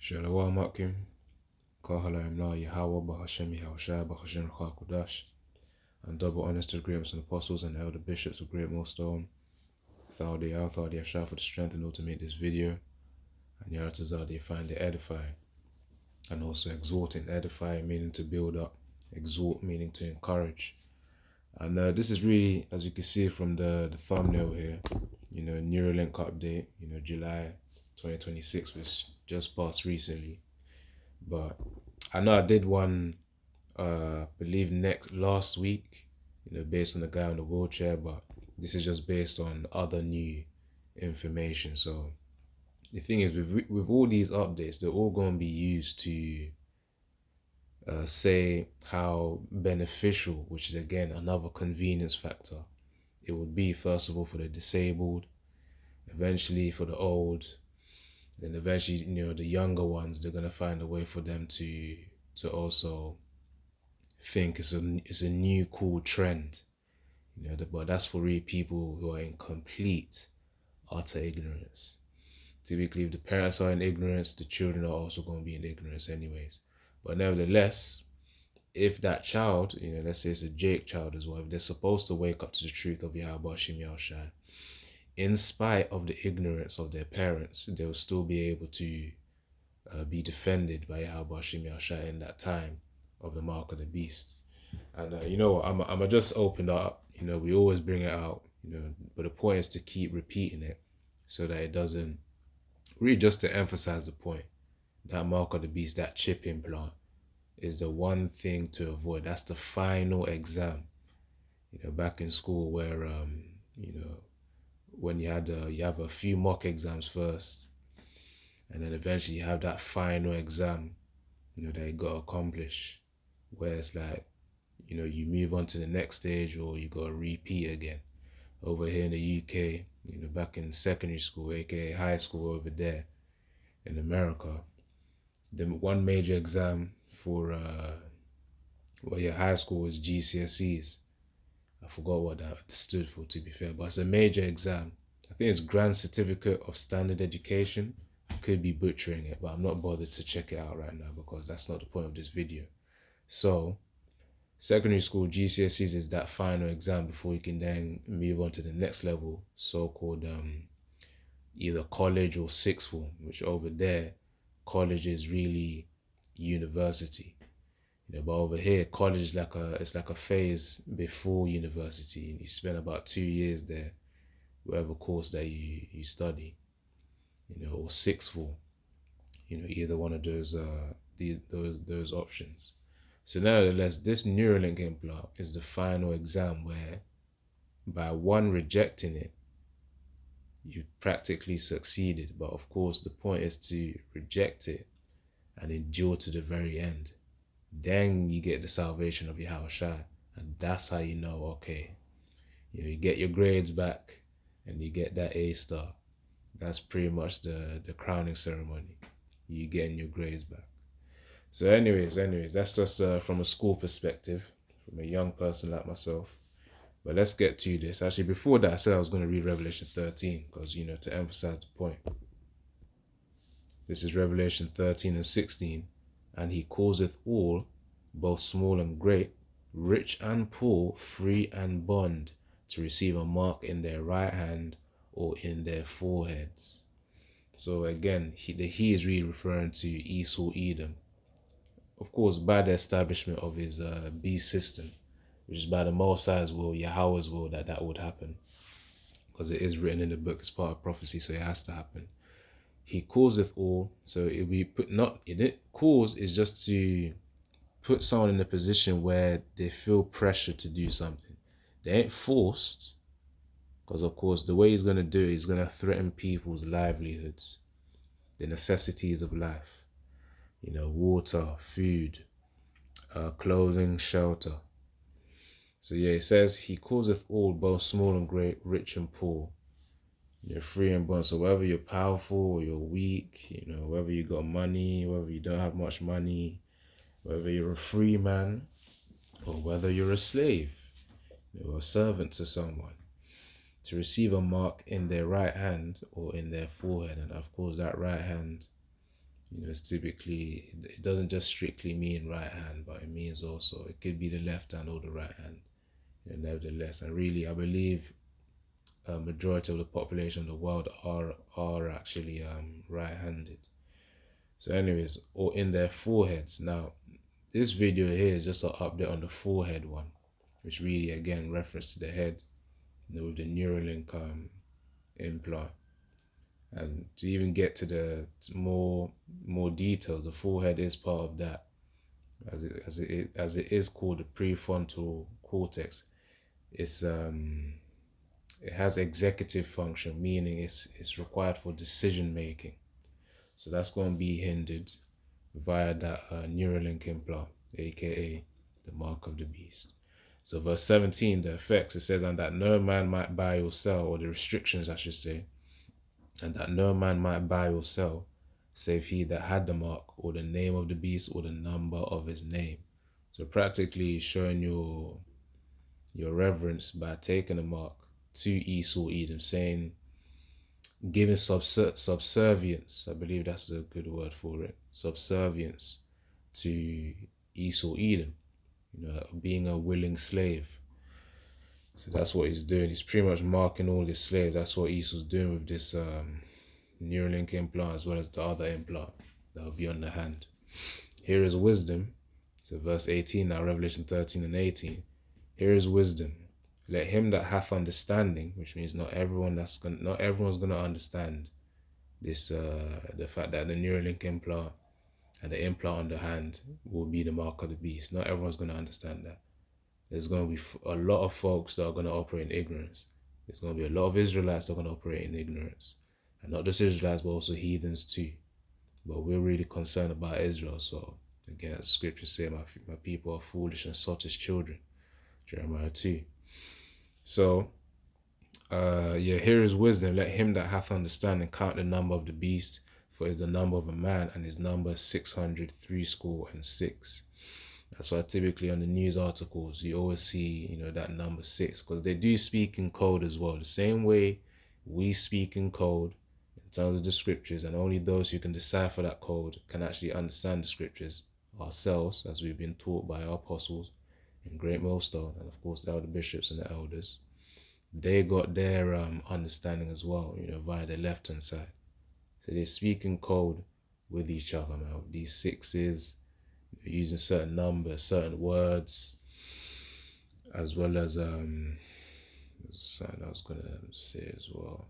Shalom Akim, Kahalayim La Yahweh Bahashem Yahushua Bahashem Kodash, and double honors to the great and apostles and elder bishops of Great Millstone. Thought Yashar for the strength in order to make this video, and Yaratazadi find it edifying, and also exhorting, edifying meaning to build up, exhort meaning to encourage. And this is really, as you can see from the thumbnail here, Neuralink update, July 2026 was just passed recently. But I know I did one, believe last week, based on the guy on the wheelchair, but this is just based on other new information. So the thing is, with all these updates, they're all going to be used to say how beneficial, which is again another convenience factor, it would be, first of all, for the disabled, eventually for the old, then eventually, the younger ones, they're gonna find a way for them to also think it's a new cool trend, but that's for real people who are in complete utter ignorance. Typically, if the parents are in ignorance, the children are also going to be in ignorance anyways. But nevertheless, if that child, let's say it's a Jake child as well, if they're supposed to wake up to the truth of Yahweh Shim Yahushai, in spite of the ignorance of their parents, they'll still be able to be defended by Yahweh Shim Yahushai in that time of the mark of the beast. And you know what, I'm just open up. We always bring it out, but the point is to keep repeating it so that it doesn't, really just to emphasize the point. That mark of the beast, that chip implant, is the one thing to avoid. That's the final exam. Back in school where, when you have a few mock exams first, and then eventually you have that final exam, that you got to accomplish, where it's like, you move on to the next stage or you got to repeat again. Over here in the UK, back in secondary school, aka high school over there in America, the one major exam for high school was GCSEs. I forgot what that stood for, to be fair, but it's a major exam. I think it's Grand Certificate of Standard Education. I could be butchering it, but I'm not bothered to check it out right now because that's not the point of this video. So secondary school GCSEs is that final exam before you can then move on to the next level, so-called either college or sixth form, which over there, college is really university. But over here, college is like a phase before university. You spend about 2 years there, whatever course that you study, or sixth form, either one of those those options. So nevertheless, this Neuralink implant is the final exam where, by one rejecting it, you practically succeeded. But of course, the point is to reject it and endure to the very end. Then you get the salvation of Yahushua, and that's how you know, okay, you get your grades back and you get that A star. That's pretty much the crowning ceremony. You getting your grades back. So anyways, that's just from a school perspective, from a young person like myself. But let's get to this. Actually, before that, I said I was going to read Revelation 13 because, to emphasize the point. This is Revelation 13 and 16. And he causeth all, both small and great, rich and poor, free and bond, to receive a mark in their right hand or in their foreheads. So again, he is really referring to Esau, Edom. Of course, by the establishment of his beast system, which is by the Most High's will, Yahweh's will, that would happen. Because it is written in the book, it's part of prophecy, so it has to happen. He causeth all, so it we put not in it. Cause is just to put someone in a position where they feel pressure to do something. They ain't forced, because of course the way he's gonna do it, he's gonna threaten people's livelihoods, the necessities of life. Water, food, clothing, shelter. So yeah, it says he causeth all, both small and great, rich and poor. You're free and bond. So whether you're powerful or you're weak, whether you got money, whether you don't have much money, whether you're a free man or whether you're a slave, or a servant to someone, to receive a mark in their right hand or in their forehead. And of course that right hand, It's typically, it doesn't just strictly mean right hand, but it means also it could be the left hand or the right hand. Nevertheless, and really, I believe a majority of the population of the world are actually right-handed. So, anyways, or in their foreheads. Now, this video here is just an update on the forehead one, which really again reference to the head, with the Neuralink implant. And to even get to the more details, the forehead is part of that, as it is called the prefrontal cortex. It has executive function, meaning it's required for decision making. So that's going to be hindered via that Neuralink implant, aka the mark of the beast. So verse 17, the effects, it says, and that no man might buy or sell, or the restrictions I should say, and that no man might buy or sell, save he that had the mark, or the name of the beast, or the number of his name. So practically showing your reverence by taking the mark to Esau Edom, saying, giving subservience, I believe that's a good word for it, subservience to Esau Edom, being a willing slave. So that's what he's doing. He's pretty much marking all his slaves. That's what Esau's doing with this Neuralink implant, as well as the other implant that will be on the hand. Here is wisdom. So verse 18 now, Revelation 13 and 18. Here is wisdom. Let him that hath understanding, which means not everyone's gonna understand this, the fact that the Neuralink implant and the implant on the hand will be the mark of the beast. Not everyone's gonna understand that. There's gonna be a lot of folks that are gonna operate in ignorance. There's gonna be a lot of Israelites that are gonna operate in ignorance, and not just Israelites, but also heathens too. But we're really concerned about Israel. So again, as scriptures say, my people are foolish and sottish children. Jeremiah 2. So, here is wisdom. Let him that hath understanding count the number of the beast, for it is the number of a man, and his number is 666. That's why typically on the news articles, you always see, that number 6, because they do speak in code as well. The same way we speak in code in terms of the scriptures, and only those who can decipher that code can actually understand the scriptures ourselves, as we've been taught by our apostles in Great Millstone, and of course the elder bishops and the elders. They got their understanding as well, via the left hand side. So they speak in code with each other now. These sixes, using certain numbers, certain words, as well as something I was gonna say as well.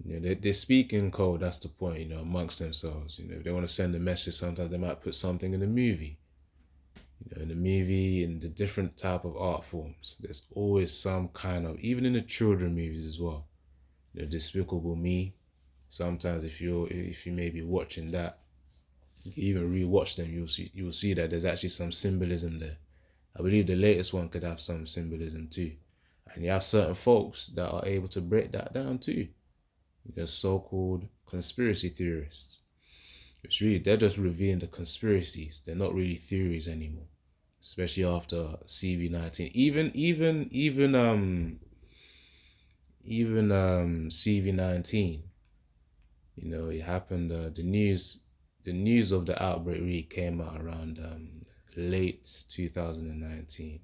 They speak in code. That's the point, amongst themselves. If they want to send a message, sometimes they might put something in the movie. In the movie, in the different type of art forms, there's always some kind of, even in the children movies as well. Despicable Me. Sometimes if you may be watching that, you even rewatch them, you'll see that there's actually some symbolism there. I believe the latest one could have some symbolism too. And you have certain folks that are able to break that down too. They're so-called conspiracy theorists. It's really, they're just revealing the conspiracies. They're not really theories anymore. Especially after CV-19. Even CV-19. It happened, the news of the outbreak really came out around late 2019.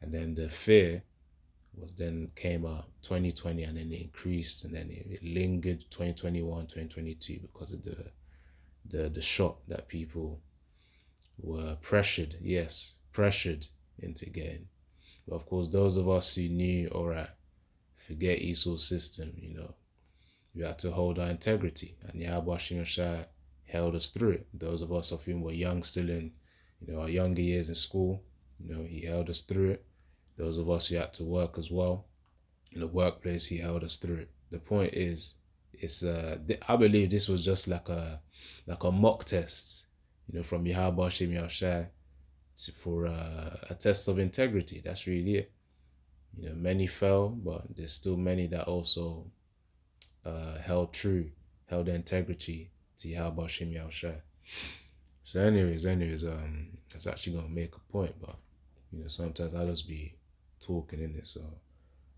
And then the fear came out 2020, and then it increased, and then it lingered 2021, 2022 because of the shock that people were pressured into getting. But of course, those of us who knew, all right, forget Esau's system, we had to hold our integrity, and Yahweh Shai held us through it. Those of us of whom were young, still in, our younger years in school, he held us through it. Those of us who had to work as well, in the workplace, he held us through it. The point is, I believe this was just like a mock test, from Yahweh Shai for a test of integrity. That's really it. Many fell, but there's still many that also held their integrity to Yahweh Shai. So anyways, it's actually gonna make a point, but sometimes I'll just be talking in it. So,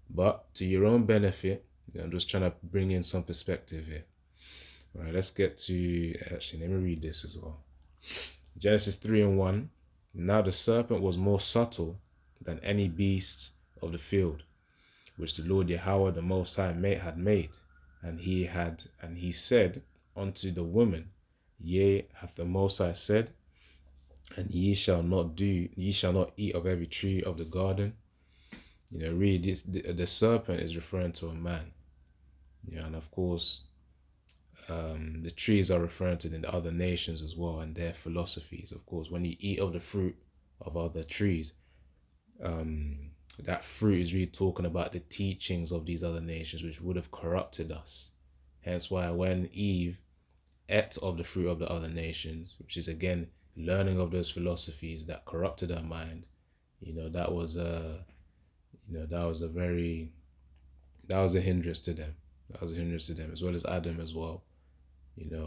but to your own benefit, I'm just trying to bring in some perspective here. All right, let's get to actually. Let me read this as well. Genesis 3:1. Now the serpent was more subtle than any beast of the field, which the Lord Yahweh the Most High had made, and he said unto the woman, Yea, hath the Most High said, and ye shall not eat of every tree of the garden. Really, the serpent is referring to a man. And of course, the trees are referring to the other nations as well and their philosophies. Of course, when you eat of the fruit of other trees, that fruit is really talking about the teachings of these other nations, which would have corrupted us. Hence why when Eve ate of the fruit of the other nations, which is again learning of those philosophies that corrupted her mind, that was that was a very that was a hindrance to them. That was a hindrance to them, as well as Adam as well.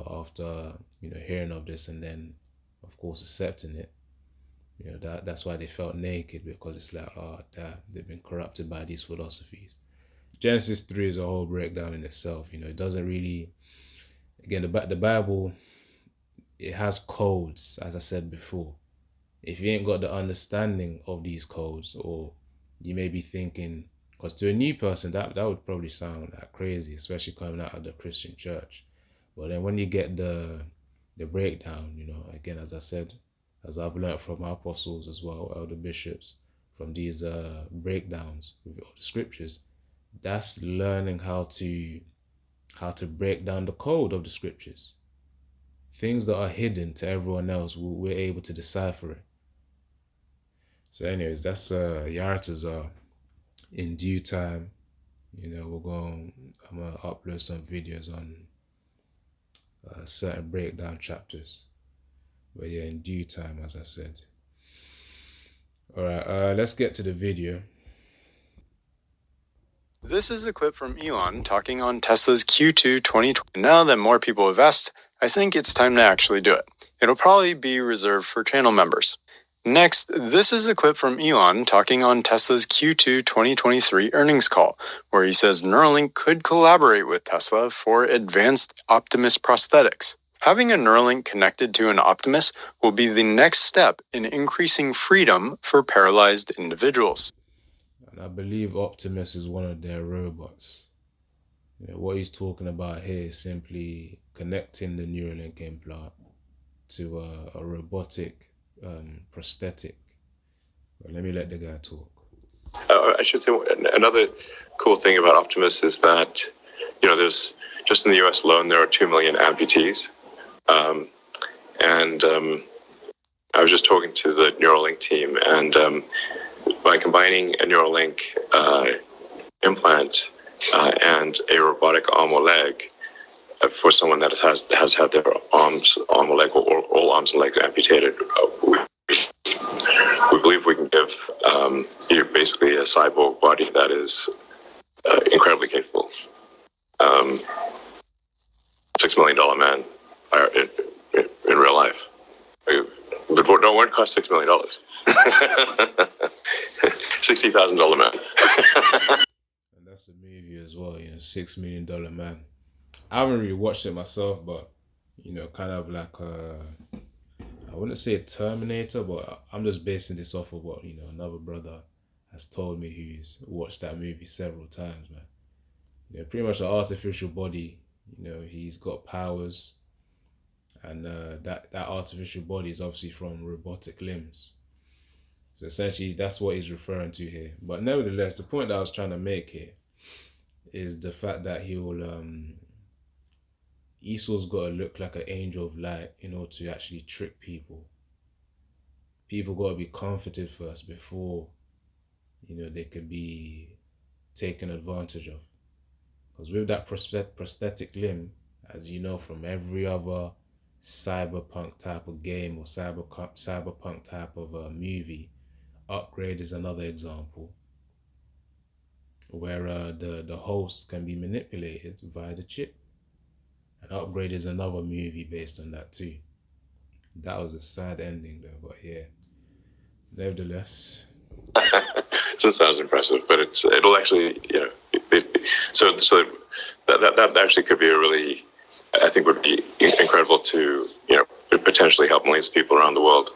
After hearing of this and then, of course, accepting it. That's why they felt naked, because it's like, oh damn, they've been corrupted by these philosophies. Genesis 3 is a whole breakdown in itself. It doesn't really, again, the Bible, it has codes, as I said before. If you ain't got the understanding of these codes, or you may be thinking, because to a new person, that would probably sound like crazy, especially coming out of the Christian church. But then when you get the breakdown, again, as I said, as I've learned from our apostles as well, elder bishops, from these breakdowns of the scriptures, that's learning how to break down the code of the scriptures. Things that are hidden to everyone else, we're able to decipher it. So anyways, that's Yarata's in due time. I'm gonna upload some videos on certain breakdown chapters. But yeah, in due time, as I said. All right, let's get to the video. This is a clip from Elon talking on Tesla's Q2 2020. Now that more people have asked, I think it's time to actually do it. It'll probably be reserved for channel members. Next, this is a clip from Elon talking on Tesla's Q2 2023 earnings call, where he says Neuralink could collaborate with Tesla for advanced Optimus prosthetics. Having a Neuralink connected to an Optimus will be the next step in increasing freedom for paralyzed individuals. And I believe Optimus is one of their robots. What he's talking about here is simply connecting the Neuralink implant to a robotic prosthetic. But let me let the guy talk. I should say another cool thing about Optimus is that, there's just in the US alone, there are 2 million amputees. And I was just talking to the Neuralink team, and by combining a Neuralink implant and a robotic arm or leg for someone that has had their arm or leg, or all arms and legs amputated, we believe we can give you basically a cyborg body that is incredibly capable. $6 million man in real life. But don't want to cost $6 million. $60,000 man. And that's a movie as well, $6 million man. I haven't really watched it myself, but kind of like I wouldn't say a Terminator, but I'm just basing this off of what another brother has told me who's watched that movie several times, man. Pretty much an artificial body. He's got powers, and that artificial body is obviously from robotic limbs. So essentially, that's what he's referring to here. But nevertheless, the point that I was trying to make here is the fact that Esau's got to look like an angel of light in order to actually trick people. People got to be comforted first before, they could be taken advantage of. Because with that prosthetic limb, as you know from every other cyberpunk type of game or cyberpunk type of movie, Upgrade is another example where the host can be manipulated via the chip. And Upgrade is another movie based on that too. That was a sad ending though, but yeah. Nevertheless. It sounds impressive, but it'll actually, so that actually could be a really I think would be incredible to potentially help millions of people around the world,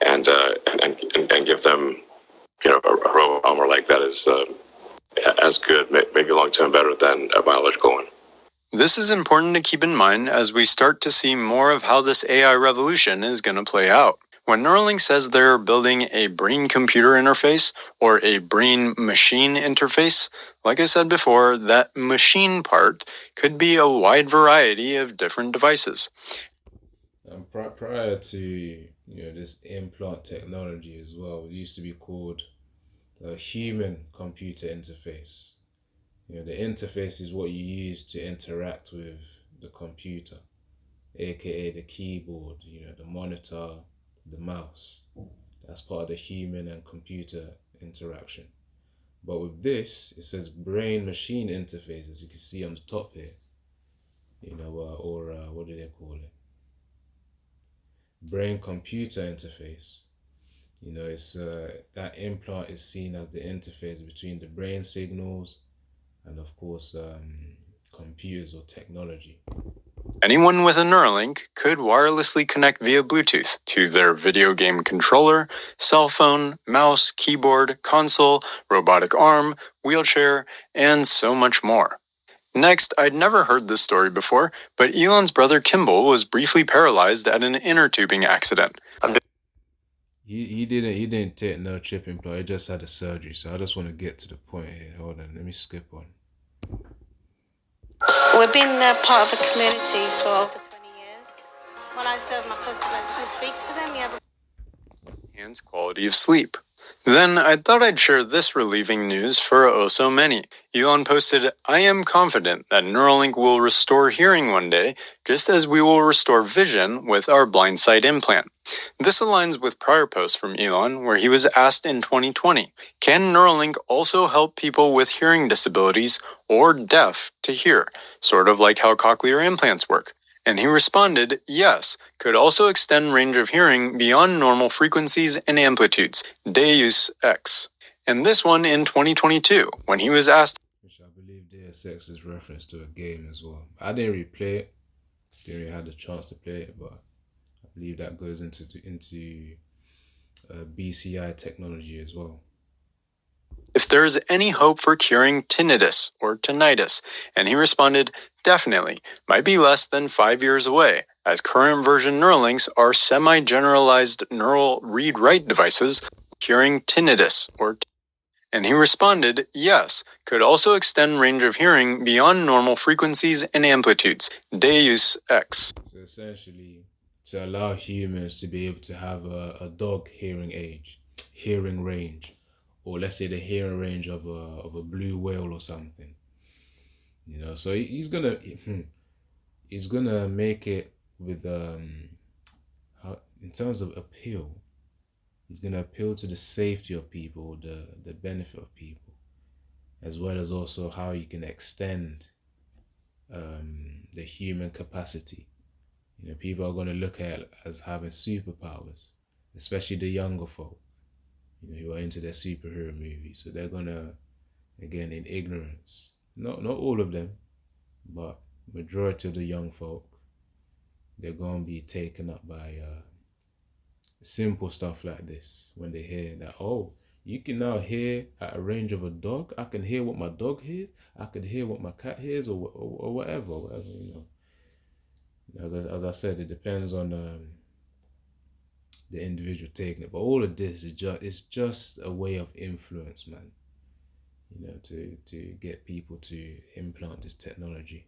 and give them a robot armor like that is as good, maybe long term better than a biological one. This is important to keep in mind as we start to see more of how this AI revolution is going to play out. When Neuralink says they're building a brain-computer interface or a brain-machine interface, like I said before, that machine part could be a wide variety of different devices. Prior to this implant technology as well, it used to be called a human-computer interface. The interface is what you use to interact with the computer, aka the keyboard, the monitor, the mouse. That's part of the human and computer interaction. But with this, it says brain-machine interface, as you can see on the top here. What do they call it? Brain-computer interface. It's that implant is seen as the interface between the brain signals and, of course, computers or technology. Anyone with a Neuralink could wirelessly connect via Bluetooth to their video game controller, cell phone, mouse, keyboard, console, robotic arm, wheelchair, and so much more. Next, I'd never heard this story before, but Elon's brother Kimball was briefly paralyzed at an inner tubing accident. He didn't take no chip implant. He just had a surgery. So I just want to get to the point here. Hold on, let me skip on. We've been part of a community for over 20 years. When I serve my customers, we speak to them. You have enhance quality of sleep. Then I thought I'd share this relieving news for oh so many. Elon posted, "I am confident that Neuralink will restore hearing one day, just as we will restore vision with our blind sight implant." This aligns with prior posts from Elon, where he was asked in 2020, can Neuralink also help people with hearing disabilities or deaf to hear, sort of like how cochlear implants work? And he responded, yes, could also extend range of hearing beyond normal frequencies and amplitudes, Deus Ex. And this one in 2022, when he was asked, which I believe Deus Ex is reference to a game as well. I didn't really play it, didn't really have the chance to play it, but I believe that goes into BCI technology as well. if there is any hope for curing tinnitus or tinnitus, and he responded, definitely, might be less than 5 years away, as current version Neuralinks are semi-generalized neural read-write devices curing tinnitus and he responded, yes, could also extend range of hearing beyond normal frequencies and amplitudes, Deus Ex. So essentially, to allow humans to be able to have a dog hearing range, or let's say the hearing range of a blue whale or something. So he's gonna make it with in terms of appeal. He's gonna appeal to the safety of people, the benefit of people, as well as also how you can extend the human capacity. People are going to look at it as having superpowers, especially the younger folk, who are into their superhero movies. So they're going to, again, in ignorance, not all of them, but majority of the young folk, they're going to be taken up by simple stuff like this. When they hear that, oh, you can now hear at a range of a dog. I can hear what my dog hears. I can hear what my cat hears, or whatever. As I said, it depends on the individual taking it. But all of this is just a way of influence, man. To get people to implant this technology.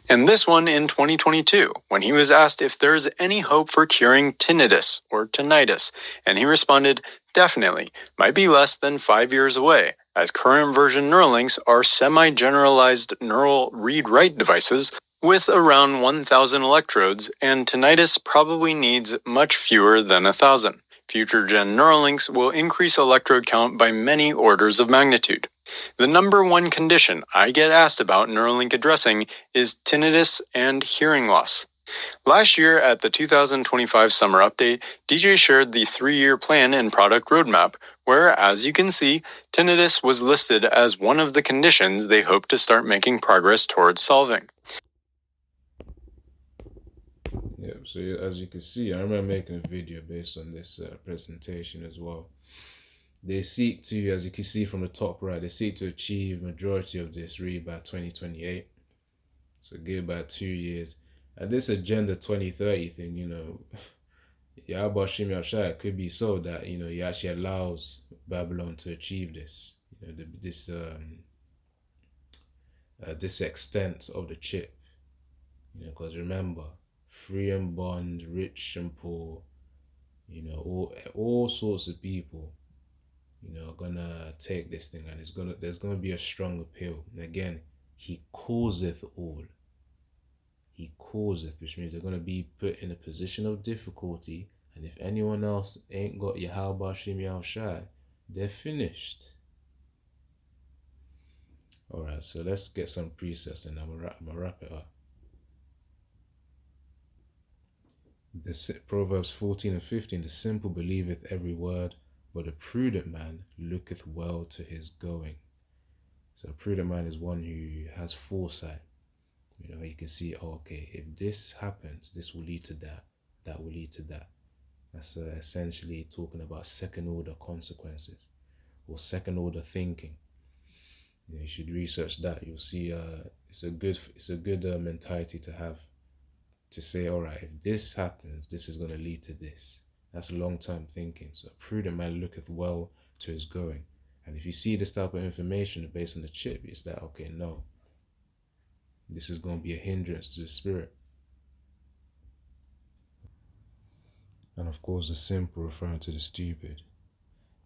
And this one in 2022, when he was asked if there's any hope for curing tinnitus or tinnitus, and he responded, definitely, might be less than 5 years away, as current version Neuralinks are semi-generalized neural read-write devices with around 1,000 electrodes, and tinnitus probably needs much fewer than 1,000. Future gen Neuralinks will increase electrode count by many orders of magnitude. The number one condition I get asked about Neuralink addressing is tinnitus and hearing loss. Last year at the 2025 Summer Update, DJ shared the 3-year plan and product roadmap, where, as you can see, tinnitus was listed as one of the conditions they hope to start making progress towards solving. Yeah, so as you can see, I remember making a video based on this presentation as well. They seek to, as you can see from the top right, they seek to achieve majority of this really by 2028. So give about 2 years. And this Agenda 2030 thing, Yahba Shimi Ashai could be so that, he actually allows Babylon to achieve this, this extent of the chip, because remember, free and bond, rich and poor, all sorts of people, are gonna take this thing, and there's gonna be a strong appeal. And again, he causeth all. He causeth, which means they're gonna be put in a position of difficulty, and if anyone else ain't got Yahweh Shim Yahweh Shai, they're finished. Alright, so let's get some presets and I'm gonna wrap it up. The Proverbs 14 and 15, the simple believeth every word, but a prudent man looketh well to his going. So a prudent man is one who has foresight. You can see, okay, if this happens, this will lead to that, that will lead to that. That's essentially talking about second order consequences or second order thinking. You should research that. You'll see it's a good mentality to have, to say, all right, if this happens, this is going to lead to this. That's long-term thinking. So a prudent man looketh well to his going. And if you see this type of information based on the chip, it's that, okay, no, this is going to be a hindrance to the spirit. And of course, the simple referring to the stupid.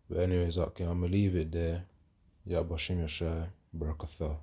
But anyways, okay, I'm going to leave it there. Yabashim Yashai, Barakatha.